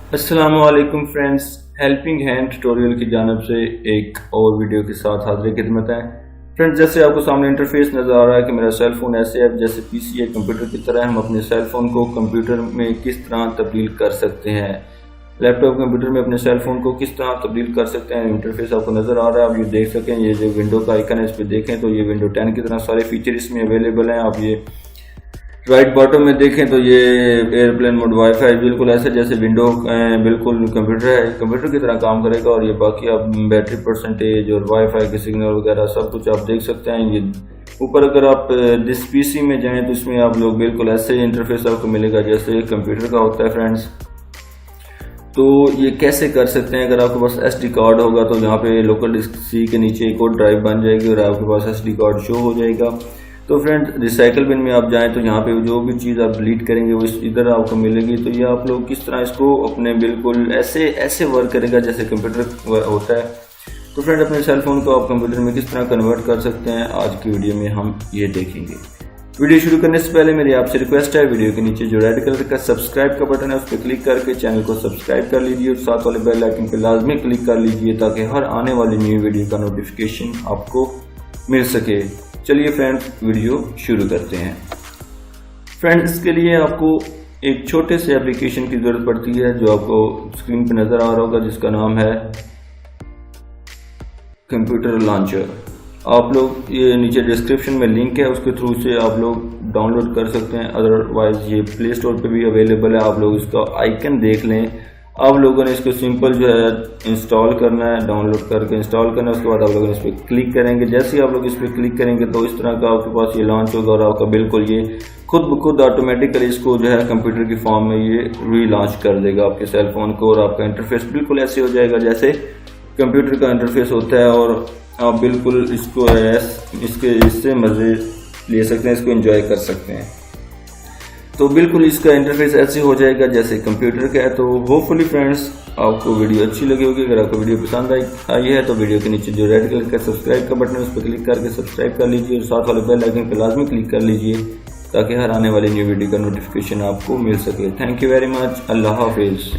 अस्सलामुअलैकुम friends, helping hand tutorial की जानिब से एक और वीडियो के साथ हाजिर खिदमत है। फ्रेंड्स, जैसे आपको सामने इंटरफेस नज़र आ रहा है कि मेरा सेल फोन ऐसे है जैसे पीसी या कंप्यूटर की तरह। हम अपने सेल फोन को कंप्यूटर में किस तरह तब्दील कर सकते हैं, लैपटॉप कंप्यूटर में अपने सेल फोन को किस तरह तब्दील कर सकते हैं। इंटरफेस आपको नज़र आ रहा है, आप ये देख सकें। ये जो विंडो का आइकन है इस पर देखें तो ये विंडो 10 की तरह सारे फीचर इसमें अवेलेबल हैं। आप ये राइट बॉटम में देखें तो ये एयरप्लेन मोड वाईफाई बिल्कुल ऐसे जैसे विंडो बिल्कुल कंप्यूटर है, कंप्यूटर की तरह काम करेगा। और ये बाकी आप बैटरी परसेंटेज और वाईफाई के सिग्नल वगैरह सब कुछ आप देख सकते हैं। ये ऊपर अगर आप दिस पीसी में जाएं तो इसमें आप लोग बिल्कुल ऐसे इंटरफेस आपको मिलेगा जैसे कंप्यूटर का होता है। फ्रेंड्स, तो ये कैसे कर सकते हैं? अगर आपके पास SD कार्ड होगा तो यहाँ पे लोकल डिस्क C के नीचे एक और ड्राइव बन जाएगी और आपके पास SD कार्ड शो हो जाएगा। तो फ्रेंड, रिसाइकल बिन में आप जाएं तो यहाँ पे जो भी चीज़ आप डिलीट करेंगे वो इधर आपको मिलेगी। तो ये आप लोग किस तरह इसको अपने बिल्कुल ऐसे वर्क करेगा जैसे कंप्यूटर होता है। तो फ्रेंड, अपने सेल फोन को आप कंप्यूटर में किस तरह कन्वर्ट कर सकते हैं, आज की वीडियो में हम ये देखेंगे। वीडियो शुरू करने से पहले मेरी आपसे रिक्वेस्ट है, वीडियो के नीचे जो रेड कलर का सब्सक्राइब का बटन है उस पर क्लिक करके चैनल को सब्सक्राइब कर लीजिए और साथ वाले बेल आइकन पर लाजमी क्लिक कर लीजिए ताकि हर आने वाली न्यू वीडियो का नोटिफिकेशन आपको मिल सके। चलिए फ्रेंड्स, वीडियो शुरू करते हैं। फ्रेंड्स, इसके लिए आपको एक छोटे से एप्लीकेशन की जरूरत पड़ती है जो आपको स्क्रीन पर नजर आ रहा होगा, जिसका नाम है कंप्यूटर लॉन्चर। आप लोग ये नीचे डिस्क्रिप्शन में लिंक है, उसके थ्रू से आप लोग डाउनलोड कर सकते हैं। अदरवाइज ये प्ले स्टोर पे भी अवेलेबल है, आप लोग इसका आइकन देख लें। आप लोगों ने इसको सिंपल जो है इंस्टॉल करना है, डाउनलोड करके इंस्टॉल करना है। उसके बाद आप लोग इस पर क्लिक करेंगे। जैसे ही आप लोग इस पर क्लिक करेंगे तो इस तरह का आपके पास ये लॉन्च होगा और आपका बिल्कुल ये खुद ब खुद ऑटोमेटिकली इसको जो है कंप्यूटर की फॉर्म में ये रीलॉन्च कर देगा आपके सेल फोन को। और आपका इंटरफेस बिल्कुल ऐसे हो जाएगा जैसे कंप्यूटर का इंटरफेस होता है और आप बिल्कुल इसको इससे मज़े ले सकते हैं, इसको एंजॉय कर सकते हैं। तो बिल्कुल इसका इंटरफेस ऐसे हो जाएगा जैसे कंप्यूटर का है। तो होपफुली फ्रेंड्स, आपको वीडियो अच्छी लगी होगी। अगर आपको वीडियो पसंद आई है तो वीडियो के नीचे जो रेड कलर का सब्सक्राइब का बटन है उस पर क्लिक करके सब्सक्राइब कर लीजिए और साथ वाले बेल आइकन पर लाजमी क्लिक कर लीजिए ताकि हर आने वाली न्यू वीडियो का नोटिफिकेशन आपको मिल सके। Thank you very much. अल्लाह हाफिज़।